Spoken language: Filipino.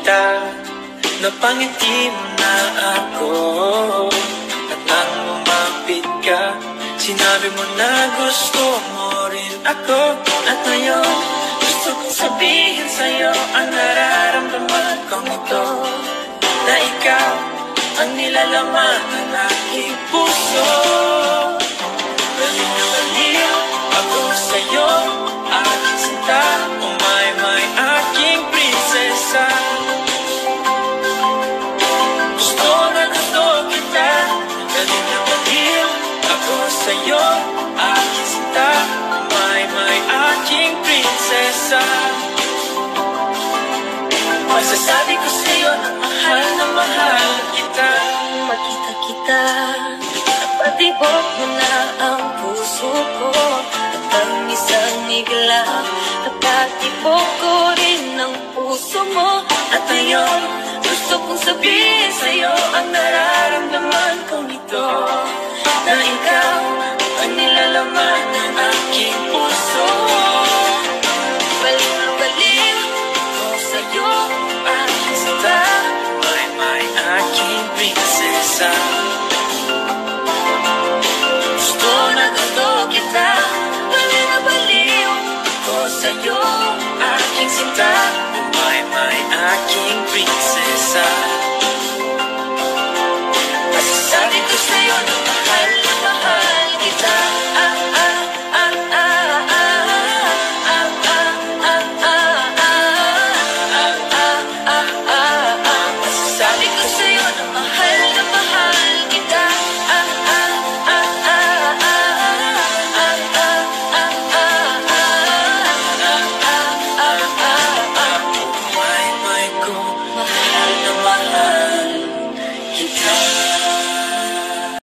kita, napangiti mo na ako. At nang lumapit ka, sinabi mo na gusto mo rin ako. At ngayon, gusto kong sabihin sa'yo ang nararamdaman kong ito, na ikaw ang nilalaman ng aking puso. Baliw na baliw ako sa'yo, aking sinta, oh my, aking prinsesa. Gusto na gusto kita, baliw na baliw ako sa'yo, aking sinta, oh my, aking prinsesa. Masasabi ko sa'yo na mahal kita. Makita kita, napatibok mo na ang puso ko. At ang isang igla, napatibok ko rin ang puso mo. At ngayon, gusto kong sabihin sa'yo ang nararamdaman kong ito, na ikaw